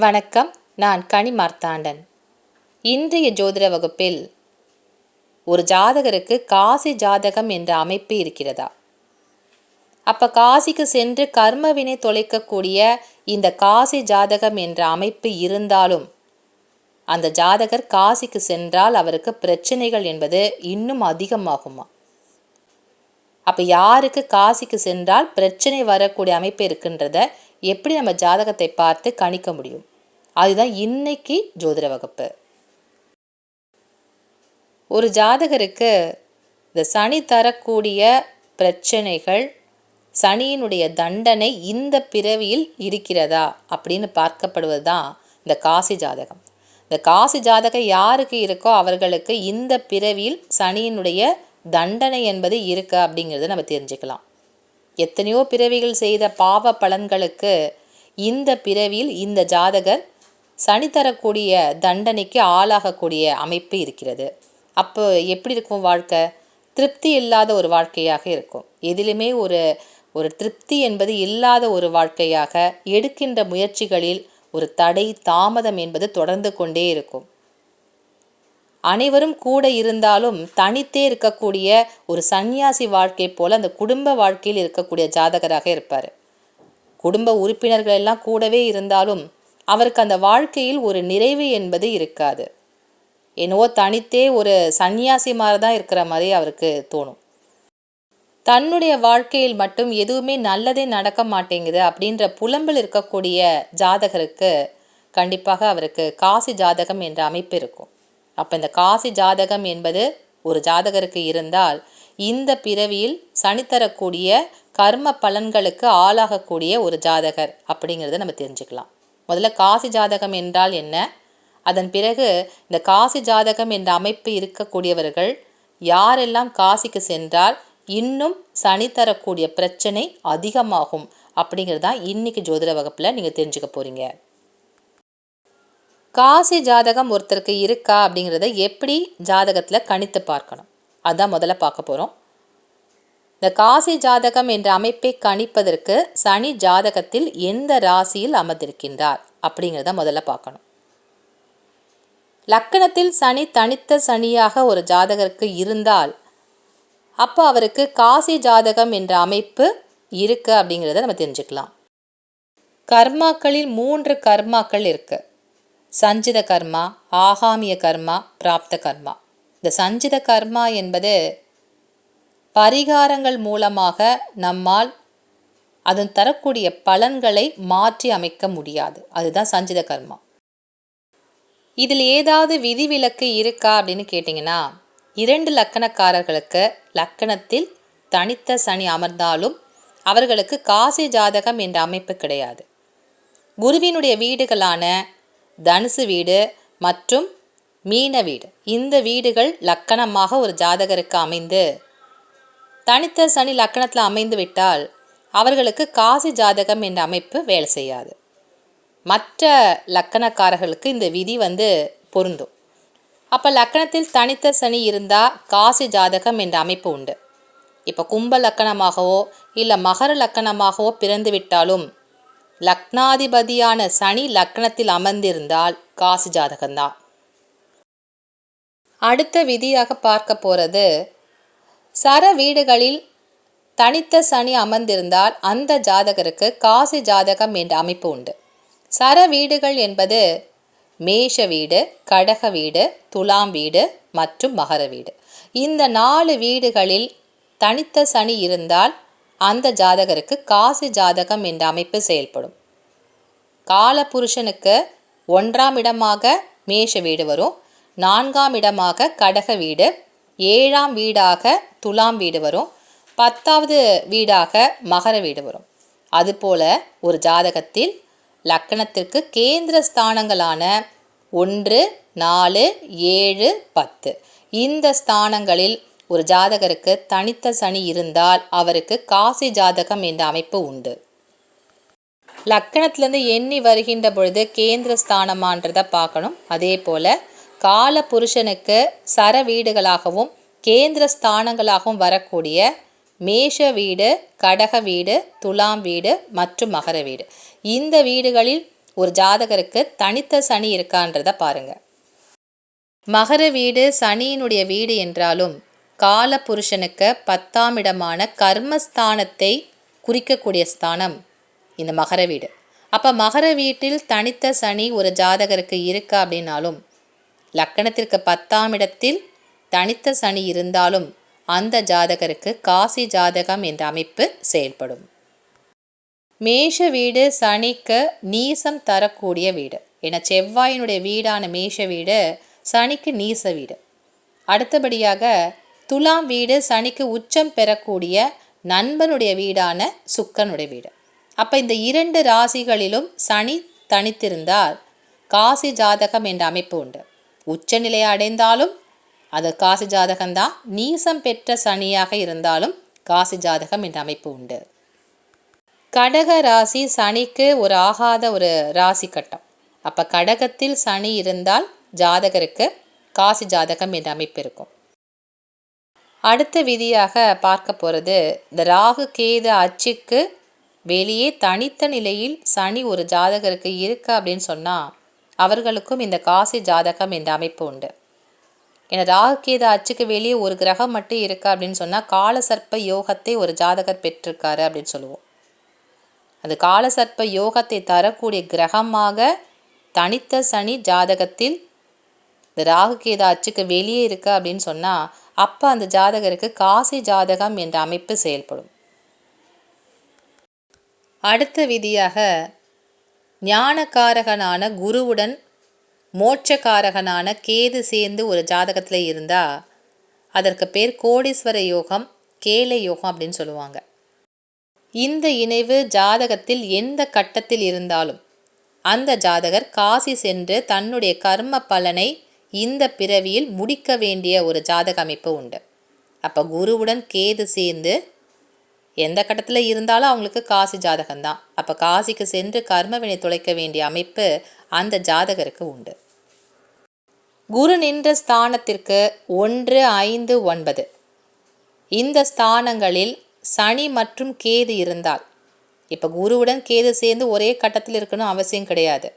வணக்கம். நான் கனி மார்த்தாண்டன். இன்றைய ஜோதிட வகுப்பில் ஒரு ஜாதகருக்கு காசி ஜாதகம் என்ற அமைப்பு இருக்கிறதா? அப்போ காசிக்கு சென்று கர்மவினை தொலைக்கக்கூடிய இந்த காசி ஜாதகம் என்ற அமைப்பு இருந்தாலும் அந்த ஜாதகர் காசிக்கு சென்றால் அவருக்கு பிரச்சனைகள் என்பது இன்னும் அதிகமாகுமா? அப்போ யாருக்கு காசிக்கு சென்றால் பிரச்சனை வரக்கூடிய அமைப்பு இருக்குன்றத எப்படி நம்ம ஜாதகத்தை பார்த்து கணிக்க முடியும்? அதுதான் இன்னைக்கு ஜோதிட வகுப்பு. ஒரு ஜாதகருக்கு இந்த சனி தரக்கூடிய பிரச்சனைகள், சனியினுடைய தண்டனை இந்த பிறவியில் இருக்கிறதா அப்படின்னு பார்க்கப்படுவது தான் இந்த காசி ஜாதகம். இந்த காசி ஜாதகம் யாருக்கு இருக்கோ அவர்களுக்கு இந்த பிறவியில் சனியினுடைய தண்டனை என்பது இருக்கு அப்படிங்கிறத நம்ம தெரிஞ்சுக்கலாம். எத்தனையோ பிறவிகள் செய்த பாவ பலன்களுக்கு இந்த பிறவியில் இந்த ஜாதகர் சனி தரக்கூடிய தண்டனைக்கு ஆளாகக்கூடிய அமைப்பு இருக்கிறது. அப்போ எப்படி இருக்கும் வாழ்க்கை? திருப்தி இல்லாத ஒரு வாழ்க்கையாக இருக்கும். எதிலுமே ஒரு திருப்தி என்பது இல்லாத ஒரு வாழ்க்கையாக, எடுக்கின்ற முயற்சிகளில் ஒரு தடை தாமதம் என்பது தொடர்ந்து கொண்டே இருக்கும். அனைவரும் கூட இருந்தாலும் தனித்தே இருக்கக்கூடிய ஒரு சந்நியாசி வாழ்க்கை போல் அந்த குடும்ப வாழ்க்கையில் இருக்கக்கூடிய ஜாதகராக இருப்பார். குடும்ப உறுப்பினர்கள் எல்லாம் கூடவே இருந்தாலும் அவருக்கு அந்த வாழ்க்கையில் ஒரு நிறைவு என்பது இருக்காது. என்னவோ தனித்தே ஒரு சந்நியாசி மாதிரி தான் இருக்கிற மாதிரி அவருக்கு தோணும். தன்னுடைய வாழ்க்கையில் மட்டும் எதுவுமே நல்லதே நடக்க மாட்டேங்குது அப்படின்ற புலம்பில் இருக்கக்கூடிய ஜாதகருக்கு கண்டிப்பாக அவருக்கு காசி ஜாதகம் என்ற அமைப்பு இருக்கும். அப்போ இந்த காசி ஜாதகம் என்பது ஒரு ஜாதகருக்கு இருந்தால் இந்த பிறவியில் சனி தரக்கூடிய கர்ம பலன்களுக்கு ஆளாகக்கூடிய ஒரு ஜாதகர் அப்படிங்கிறத நம்ம தெரிஞ்சுக்கலாம். முதல்ல காசி ஜாதகம் என்றால் என்ன, அதன் பிறகு இந்த காசி ஜாதகம் என்ற அமைப்பு இருக்கக்கூடியவர்கள் யாரெல்லாம் காசிக்கு சென்றால் இன்னும் சனி தரக்கூடிய பிரச்சனை அதிகமாகும் அப்படிங்கிறது தான் இன்னைக்கு ஜோதிட வகுப்பில் நீங்கள் தெரிஞ்சுக்க போகிறீங்க. காசி ஜாதகம் ஒருத்தருக்கு இருக்கா அப்படிங்கிறத எப்படி ஜாதகத்தில் கணித்து பார்க்கணும், அதுதான் முதல்ல பார்க்க போகிறோம். இந்த காசி ஜாதகம் என்ற அமைப்பை கணிப்பதற்கு சனி ஜாதகத்தில் எந்த ராசியில் அமர்ந்திருக்கின்றார் அப்படிங்கிறத முதல்ல பார்க்கணும். லக்கணத்தில் சனி தனித்த சனியாக ஒரு ஜாதகருக்கு இருந்தால் அப்போ அவருக்கு காசி ஜாதகம் என்ற அமைப்பு இருக்கு அப்படிங்கிறத நம்ம தெரிஞ்சுக்கலாம். கர்மாக்களில் 3 கர்மாக்கள் இருக்கு. சஞ்சித கர்மா, ஆகாமிய கர்மா, பிராப்த கர்மா. இந்த சஞ்சித கர்மா என்பது பரிகாரங்கள் மூலமாக நம்மால் அதன் தரக்கூடிய பலன்களை மாற்றி அமைக்க முடியாது. அதுதான் சஞ்சித கர்மா. இதில் ஏதாவது விதிவிலக்கு இருக்கா அப்படின்னு கேட்டிங்கன்னா, 2 லக்கணக்காரர்களுக்கு லக்கணத்தில் தனித்த சனி அமர்ந்தாலும் அவர்களுக்கு காசி ஜாதகம் என்ற அமைப்பு கிடையாது. குருவினுடைய வீடுகளான தனுசு வீடு மற்றும் மீன வீடு, இந்த வீடுகள் லக்கணமாக ஒரு ஜாதகருக்கு அமைந்து தனித்த சனி லக்கணத்தில் அமைந்து விட்டால் அவர்களுக்கு காசி ஜாதகம் என்ற அமைப்பு வேலை செய்யாது. மற்ற லக்கணக்காரர்களுக்கு இந்த விதி பொருந்தும். அப்போ லக்கணத்தில் தனித்த சனி இருந்தால் காசி ஜாதகம் என்ற அமைப்பு உண்டு. இப்போ கும்ப லக்கணமாகவோ இல்லை மகர லக்கணமாகவோ பிறந்து விட்டாலும் லக்னாதிபதியான சனி லக்கணத்தில் அமர்ந்திருந்தால் காசி ஜாதகம்தான். அடுத்த விதியாக பார்க்க போகிறது, சர வீடுகளில் தனித்த சனி அமர்ந்திருந்தால் அந்த ஜாதகருக்கு காசி ஜாதகம் என்ற அமைப்பு உண்டு. சர வீடுகள் என்பது மேஷ வீடு, கடக வீடு, துலாம் வீடு மற்றும் மகர வீடு. இந்த 4 வீடுகளில் தனித்த சனி இருந்தால் அந்த ஜாதகருக்கு காசி ஜாதகம் என்ற அமைப்பு செயல்படும். காலபுருஷனுக்கு 1ஆம் இடமாக மேஷ வீடு வரும், 4ஆம் இடமாக கடக வீடு, 7ஆம் வீடாக துலாம் வீடு வரும், 10வது வீடாக மகர வீடு வரும். அதுபோல் ஒரு ஜாதகத்தில் லக்கணத்திற்கு கேந்திர ஸ்தானங்களான 1, 4, 7, 10 இந்த ஸ்தானங்களில் ஒரு ஜாதகருக்கு தனித்த சனி இருந்தால் அவருக்கு காசி ஜாதகம் என்ற அமைப்பு உண்டு. லக்கணத்திலேருந்து எண்ணி வருகின்ற பொழுது கேந்திர ஸ்தானமான்றதை பார்க்கணும். அதே போல் கால புருஷனுக்கு சர வீடுகளாகவும் கேந்திர ஸ்தானங்களாகவும் வரக்கூடிய மேஷ வீடு, கடக வீடு, துலாம் வீடு மற்றும் மகர வீடு, இந்த வீடுகளில் ஒரு ஜாதகருக்கு தனித்த சனி இருக்கான்றத பாருங்க. மகர வீடு சனியினுடைய வீடு என்றாலும் கால புருஷனுக்கு 10ஆம் இடமான கர்மஸ்தானத்தை குறிக்கக்கூடிய ஸ்தானம் இந்த மகர வீடு. அப்போ மகர வீட்டில் தனித்த சனி ஒரு ஜாதகருக்கு இருக்கா அப்படின்னாலும், லக்கணத்திற்கு 10ஆம் இடத்தில் தனித்த சனி இருந்தாலும் அந்த ஜாதகருக்கு காசி ஜாதகம் என்ற அமைப்பு செயல்படும். மேஷ வீடு சனிக்கு நீசம் தரக்கூடிய வீடு. ஏன்னா செவ்வாயினுடைய வீடான மேஷ வீடு சனிக்கு நீச வீடு. அடுத்தபடியாக துலாம் வீடு சனிக்கு உச்சம் பெறக்கூடிய நண்பனுடைய வீடான சுக்கனுடைய வீடு. அப்போ இந்த 2 ராசிகளிலும் சனி தனித்திருந்தால் காசி ஜாதகம் என்ற அமைப்பு உண்டு. உச்சநிலையை அடைந்தாலும் அது காசி ஜாதகம்தான். நீசம் பெற்ற சனியாக இருந்தாலும் காசி ஜாதகம் என்ற அமைப்பு உண்டு. கடக ராசி சனிக்கு ஒரு ஆகாத ஒரு ராசி கட்டம். அப்போ கடகத்தில் சனி இருந்தால் ஜாதகருக்கு காசி ஜாதகம் என்ற அமைப்பு இருக்கும். அடுத்த விதியாக பார்க்க போகிறது, இந்த ராகு கேது அச்சுக்கு வெளியே தனித்த நிலையில் சனி ஒரு ஜாதகருக்கு இருக்கா அப்படின்னு சொன்னால் அவர்களுக்கும் இந்த காசி ஜாதகம் என்ற அமைப்பு உண்டு. ஏன்னா ராகு கேது அச்சுக்கு வெளியே ஒரு கிரகம் மட்டும் இருக்கா அப்படின்னு சொன்னால் காலசர்ப்ப யோகத்தை ஒரு ஜாதகர் பெற்றிருக்காரு அப்படின்னு சொல்லுவோம். அது காலசர்ப்ப யோகத்தை தரக்கூடிய கிரகமாக தனித்த சனி ஜாதகத்தில் இந்த ராகு கேது அச்சுக்கு வெளியே இருக்கா அப்படின்னு சொன்னால் அப்போ அந்த ஜாதகருக்கு காசி ஜாதகம் என்ற அமைப்பு செயல்படும். அடுத்த விதியாக ஞானக்காரகனான குருவுடன் மோட்சக்காரகனான கேது சேர்ந்து ஒரு ஜாதகத்தில் இருந்தால் அதற்கு பேர் கோடீஸ்வர யோகம், கேலை யோகம் அப்படின்னு சொல்லுவாங்க. இந்த இணைவு ஜாதகத்தில் எந்த கட்டத்தில் இருந்தாலும் அந்த ஜாதகர் காசி சென்று தன்னுடைய கர்ம பலனை இந்த பிறவியில் முடிக்க வேண்டிய ஒரு ஜாதக அமைப்பு உண்டு. அப்போ குருவுடன் கேது சேர்ந்து எந்த கட்டத்தில் இருந்தாலும் அவங்களுக்கு காசி ஜாதகம்தான். அப்போ காசிக்கு சென்று கர்மவினை தொலைக்க வேண்டிய அமைப்பு அந்த ஜாதகருக்கு உண்டு. குரு நின்ற ஸ்தானத்திற்கு 1, 5, 9 இந்த ஸ்தானங்களில் சனி மற்றும் கேது இருந்தால், இப்போ குருவுடன் கேது சேர்ந்து ஒரே கட்டத்தில் இருக்கணும் அவசியம் கிடையாது.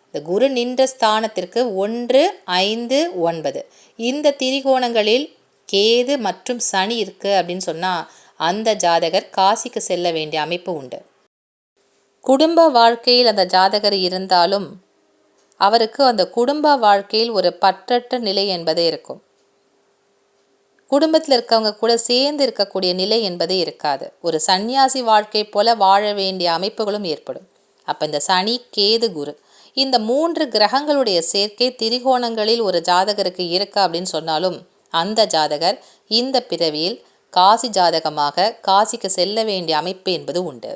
இந்த குரு நின்ற ஸ்தானத்திற்கு 1, 5, 9 இந்த திரிகோணங்களில் கேது மற்றும் சனி இருக்குது அப்படின்னு சொன்னால் அந்த ஜாதகர் காசிக்கு செல்ல வேண்டிய அமைப்பு உண்டு. குடும்ப வாழ்க்கையில் அந்த ஜாதகர் இருந்தாலும் அவருக்கு அந்த குடும்ப வாழ்க்கையில் ஒரு பற்றற்ற நிலை என்பதே இருக்கும். குடும்பத்தில் இருக்கவங்க கூட சேர்ந்து இருக்கக்கூடிய நிலை என்பதே இருக்காது. ஒரு சந்நியாசி வாழ்க்கை போல வாழ வேண்டிய அமைப்புகளும் ஏற்படும். அப்போ இந்த சனி கேது குரு இந்த 3 கிரகங்களுடைய சேர்க்கை திரிகோணங்களில் ஒரு ஜாதகருக்கு இருக்கா அப்படின்னு சொன்னாலும் அந்த ஜாதகர் இந்த பிறவியில் காசி ஜாதகமாக காசிக்கு செல்ல வேண்டிய அமைப்பு என்பது உண்டு.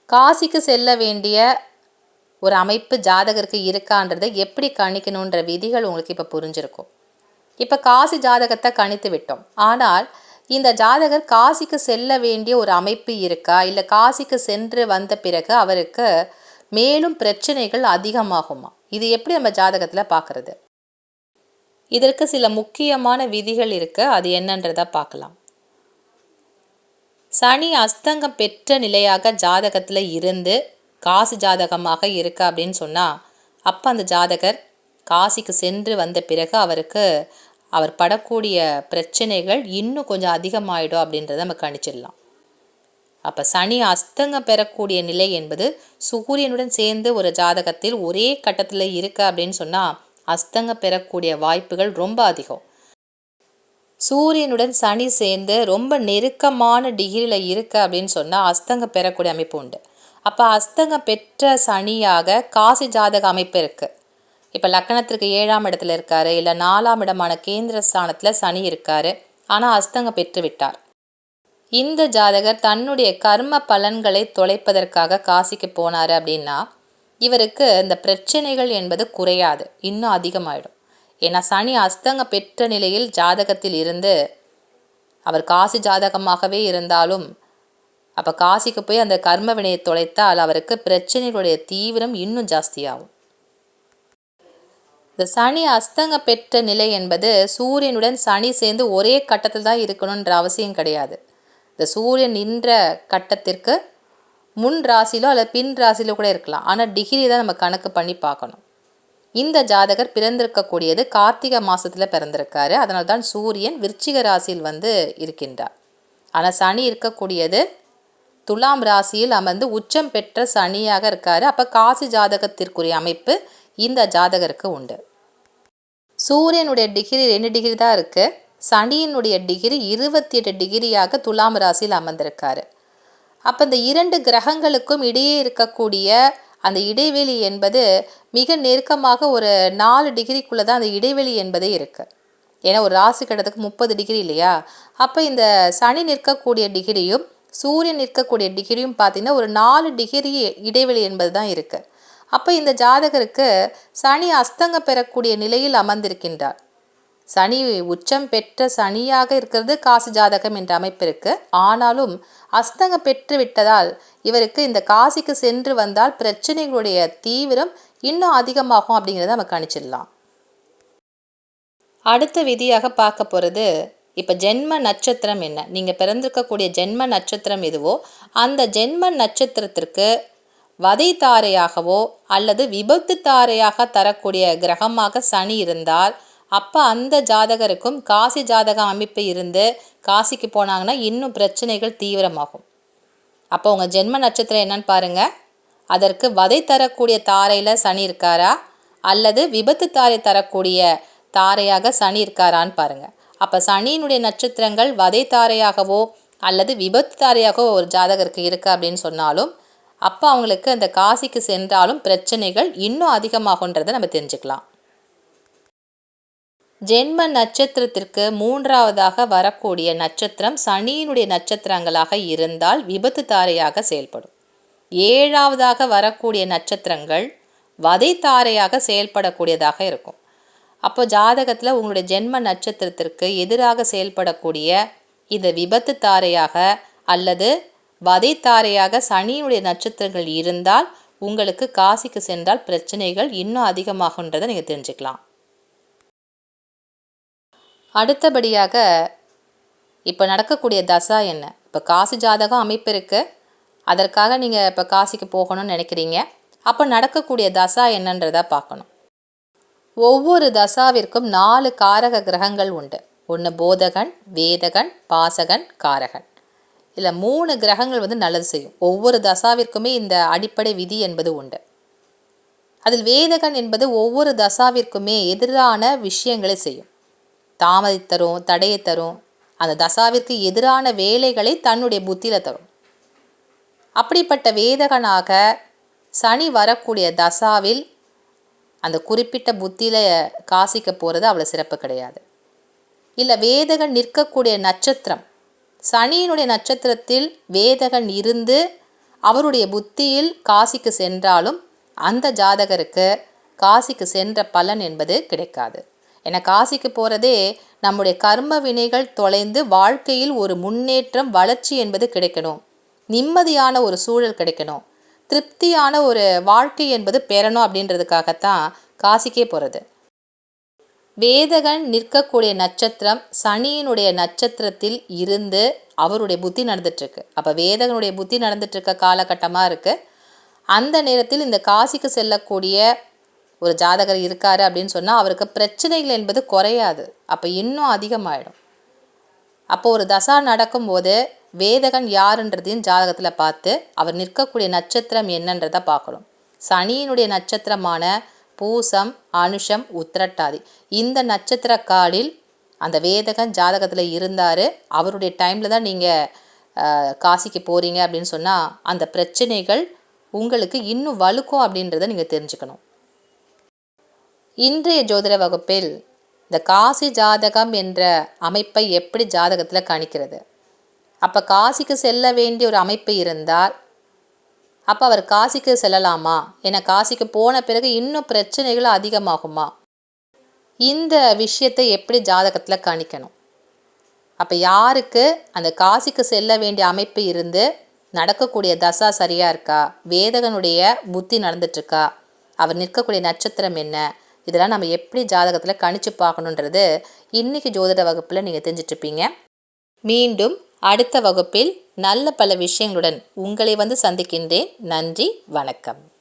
காசிக்கு செல்ல வேண்டிய ஒரு அமைப்பு ஜாதகருக்கு இருக்கான்றதை எப்படி கணிக்கணுன்ற விதிகள் உங்களுக்கு இப்போ புரிஞ்சிருக்கும். இப்போ காசி ஜாதகத்தை கணித்து விட்டோம். ஆனால் இந்த ஜாதகர் காசிக்கு செல்ல வேண்டிய ஒரு அமைப்பு இருக்கா, இல்லை காசிக்கு சென்று வந்த பிறகு அவருக்கு மேலும் பிரச்சனைகள் அதிகமாகுமா, இது எப்படி நம்ம ஜாதகத்தில் பார்க்குறது? இதற்கு சில முக்கியமான விதிகள் இருக்குது. அது என்னன்றதை பார்க்கலாம். சனி அஸ்தங்கம் பெற்ற நிலையாக ஜாதகத்தில் இருந்து காசி ஜாதகமாக இருக்கு அப்படின்னு சொன்னால் அப்போ அந்த ஜாதகர் காசிக்கு சென்று வந்த பிறகு அவர் படக்கூடிய பிரச்சனைகள் இன்னும் கொஞ்சம் அதிகமாயிடும் அப்படின்றத நம்ம கணிச்சிடலாம். அப்போ சனி அஸ்தங்கம் பெறக்கூடிய நிலை என்பது சூரியனுடன் சேர்ந்து ஒரு ஜாதகத்தில் ஒரே கட்டத்தில் இருக்கு அப்படின்னு சொன்னால் அஸ்தங்கம் பெறக்கூடிய வாய்ப்புகள் ரொம்ப அதிகம். சூரியனுடன் சனி சேர்ந்து ரொம்ப நெருக்கமான டிகிரியில் இருக்கு அப்படின்னு சொன்னால் அஸ்தங்கம் பெறக்கூடிய அமைப்பு உண்டு. அப்போ அஸ்தங்கம் பெற்ற சனியாக காசி ஜாதக அமைப்பு இருக்குது. இப்போ லக்கணத்திற்கு 7ஆம் இடத்துல இருக்காரு, இல்லை 4ஆம் இடமான கேந்திர ஸ்தானத்தில் சனி இருக்காரு, ஆனால் அஸ்தங்கம் பெற்று விட்டார். இந்த ஜாதகர் தன்னுடைய கர்ம பலன்களை தொலைப்பதற்காக காசிக்கு போனார் அப்படின்னா இவருக்கு இந்த பிரச்சனைகள் என்பது குறையாது, இன்னும் அதிகமாயிடும். ஏன்னா சனி அஸ்தங்கம் பெற்ற நிலையில் ஜாதகத்தில் இருந்து அவர் காசி ஜாதகமாகவே இருந்தாலும் அப்போ காசிக்கு போய் அந்த கர்ம வினையை தொலைத்தால் அவருக்கு பிரச்சனைகளுடைய தீவிரம் இன்னும் ஜாஸ்தியாகும். இந்த சனி அஸ்தங்க பெற்ற நிலை என்பது சூரியனுடன் சனி சேர்ந்து ஒரே கட்டத்தில் தான் இருக்கணுன்ற அவசியம் கிடையாது. இந்த சூரியன் நின்ற கட்டத்திற்கு முன் ராசியிலோ அல்லது பின் ராசியிலோ கூட இருக்கலாம். ஆனால் டிகிரி தான் நம்ம கணக்கு பண்ணி பார்க்கணும். இந்த ஜாதகர் பிறந்திருக்கக்கூடியது கார்த்திகை மாதத்தில் பிறந்திருக்காரு. அதனால தான் சூரியன் விருச்சிக ராசியில் இருக்கின்றார். ஆனால் சனி இருக்கக்கூடியது துலாம் ராசியில் அமர்ந்து உச்சம் பெற்ற சனியாக இருக்காரு. அப்போ காசி ஜாதகத்திற்குரிய அமைப்பு இந்த ஜாதகருக்கு உண்டு. சூரியனுடைய டிகிரி 2 டிகிரி தான் இருக்குது. சனியினுடைய டிகிரி 28 டிகிரியாக துலாம் ராசியில் அமர்ந்திருக்காரு. அப்போ இந்த 2 கிரகங்களுக்கும் இடையே இருக்கக்கூடிய அந்த இடைவெளி என்பது மிக நெருக்கமாக ஒரு 4 டிகிரிக்குள்ளே தான் அந்த இடைவெளி என்பதே இருக்குது. ஏன்னா ஒரு ராசி கட்டத்துக்கு 30 டிகிரி இல்லையா? அப்போ இந்த சனி நிற்கக்கூடிய டிகிரியும் சூரியன் நிற்கக்கூடிய டிகிரியும் பார்த்திங்கன்னா ஒரு 4 டிகிரி இடைவெளி என்பது தான் இருக்குது. அப்போ இந்த ஜாதகருக்கு சனி அஸ்தங்கம் பெறக்கூடிய நிலையில் அமர்ந்திருக்கின்றார். சனி உச்சம் பெற்ற சனியாக இருக்கிறது காசி ஜாதகம் என்ற அமைப்பு இருக்குது. ஆனாலும் அஸ்தங்கம் பெற்று விட்டதால் இவருக்கு இந்த காசிக்கு சென்று வந்தால் பிரச்சனைகளுடைய தீவிரம் இன்னும் அதிகமாகும் அப்படிங்கிறத நம்ம கணிச்சிடலாம். அடுத்த விதியாக பார்க்க போகிறது, இப்போ ஜென்ம நட்சத்திரம் என்ன, நீங்கள் பிறந்திருக்கக்கூடிய ஜென்ம நட்சத்திரம் எதுவோ அந்த ஜென்ம நட்சத்திரத்திற்கு வதை தாரையாகவோ அல்லது விபத்து தாரையாக தரக்கூடிய கிரகமாக சனி இருந்தால் அப்போ அந்த ஜாதகருக்கும் காசி ஜாதக அமைப்பு இருந்து காசிக்கு போனாங்கன்னா இன்னும் பிரச்சனைகள் தீவிரமாகும். அப்போ உங்கள் ஜென்ம நட்சத்திரம் என்னன்னு பாருங்கள். அதற்கு வதை தரக்கூடிய தாரையில் சனி இருக்காரா அல்லது விபத்து தாரை தரக்கூடிய தாரையாக சனி இருக்காரான்னு பாருங்கள். அப்போ சனியினுடைய நட்சத்திரங்கள் வதை தாரையாகவோ அல்லது விபத்து தாரையாகவோ ஒரு ஜாதகருக்கு இருக்குது அப்படின்னு சொன்னாலும் அப்போ அவங்களுக்கு அந்த காசிக்கு சென்றாலும் பிரச்சனைகள் இன்னும் அதிகமாகுன்றதை நம்ம தெரிஞ்சுக்கலாம். ஜென்ம நட்சத்திரத்திற்கு 3ஆவதாக வரக்கூடிய நட்சத்திரம் சனியினுடைய நட்சத்திரங்களாக இருந்தால் விபத்து தாரையாக செயல்படும். 7ஆவதாக வரக்கூடிய நட்சத்திரங்கள் வதை தாரையாக செயல்படக்கூடியதாக இருக்கும். அப்போ ஜாதகத்தில் உங்களுடைய ஜென்ம நட்சத்திரத்திற்கு எதிராக செயல்படக்கூடிய இந்த விபத்து தாரையாக அல்லது வதை தாரையாக சனியுடைய நட்சத்திரங்கள் இருந்தால் உங்களுக்கு காசிக்கு சென்றால் பிரச்சனைகள் இன்னும் அதிகமாகுன்றதை நீங்கள் தெரிஞ்சுக்கலாம். அடுத்தபடியாக இப்போ நடக்கக்கூடிய தசா என்ன, இப்போ காசி ஜாதகம் அமைப்பு இருக்குது, அதற்காக நீங்கள் இப்போ காசிக்கு போகணும்னு நினைக்கிறீங்க. அப்போ நடக்கக்கூடிய தசா என்னன்றதை பார்க்கணும். ஒவ்வொரு தசாவிற்கும் 4 காரக கிரகங்கள் உண்டு. ஒன்று போதகன், வேதகன், பாசகன், காரகன். இல்லை 3 கிரகங்கள் நல்லது செய்யும். ஒவ்வொரு தசாவிற்குமே இந்த அடிப்படை விதி என்பது உண்டு. அதில் வேதகன் என்பது ஒவ்வொரு தசாவிற்குமே எதிரான விஷயங்களை செய்யும். தாமதித்தரும் தடையை தரும். அந்த தசாவிற்கு எதிரான வேலைகளை தன்னுடைய புத்தியில் தரும். அப்படிப்பட்ட வேதகனாக சனி வரக்கூடிய தசாவில் அந்த குறிப்பிட்ட புத்தியில் காசிக்க போகிறது அவ்வளோ சிறப்பு கிடையாது. இல்லை வேதகன் நிற்கக்கூடிய நட்சத்திரம் சனியினுடைய நட்சத்திரத்தில் வேதகன் இருந்து அவருடைய புத்தியில் காசிக்கு சென்றாலும் அந்த ஜாதகருக்கு காசிக்கு சென்ற பலன் என்பது கிடைக்காது. ஏன்னா காசிக்கு போகிறதே நம்முடைய கர்ம வினைகள் தொலைந்து வாழ்க்கையில் ஒரு முன்னேற்றம் வளர்ச்சி என்பது கிடைக்கணும், நிம்மதியான ஒரு சூழல் கிடைக்கணும், திருப்தியான ஒரு வாழ்க்கை என்பது பெறணும் அப்படின்றதுக்காகத்தான் காசிக்கே போகிறது. வேதகன் நிற்கக்கூடிய நட்சத்திரம் சனியினுடைய நட்சத்திரத்தில் இருந்து அவருடைய புத்தி நடந்துட்டுருக்கு. அப்போ வேதகனுடைய புத்தி நடந்துட்டுருக்க காலகட்டமாக இருக்குது. அந்த நேரத்தில் இந்த காசிக்கு செல்லக்கூடிய ஒரு ஜாதகர் இருக்காரு அப்படின்னு சொன்னால் அவருக்கு பிரச்சனைகள் என்பது குறையாது, அப்போ இன்னும் அதிகமாகிடும். அப்போ ஒரு தசா நடக்கும்போது வேதகன் யாருன்றதையும் ஜாதகத்தில் பார்த்து அவர் நிற்கக்கூடிய நட்சத்திரம் என்னன்றதை பார்க்கணும். சனியினுடைய நட்சத்திரமான பூசம், அனுஷம், உத்திரட்டாதி இந்த நட்சத்திர காலில் அந்த வேதகன் ஜாதகத்தில் இருந்தார், அவருடைய டைமில் தான் நீங்கள் காசிக்கு போகிறீங்க அப்படின்னு சொன்னால் அந்த பிரச்சனைகள் உங்களுக்கு இன்னும் வலுக்கும் அப்படின்றத நீங்கள் தெரிஞ்சுக்கணும். இன்றைய ஜோதிட வகுப்பில் இந்த காசி ஜாதகம் என்ற அமைப்பை எப்படி ஜாதகத்தில் கணிக்கிறது, அப்போ காசிக்கு செல்ல வேண்டிய ஒரு அமைப்பு இருந்தால் அப்போ அவர் காசிக்கு செல்லலாமா, ஏன்னா காசிக்கு போன பிறகு இன்னும் பிரச்சனைகள் அதிகமாகுமா, இந்த விஷயத்தை எப்படி ஜாதகத்தில் கணிக்கணும். அப்போ யாருக்கு அந்த காசிக்கு செல்ல வேண்டிய அமைப்பு இருந்து நடக்கக்கூடிய தசா சரியாக இருக்கா, வேதகனுடைய புத்தி நடந்துட்டுருக்கா, அவர் நிற்கக்கூடிய நட்சத்திரம் என்ன, இதெல்லாம் நம்ம எப்படி ஜாதகத்தில் கணிச்சு பார்க்கணுன்றது இன்றைக்கி ஜோதிட வகுப்பில் நீங்கள் தெரிஞ்சிட்ருப்பீங்க. மீண்டும் அடுத்த வகுப்பில் நல்ல பல விஷயங்களுடன் உங்களை வந்து சந்திக்கின்றேன். நன்றி, வணக்கம்.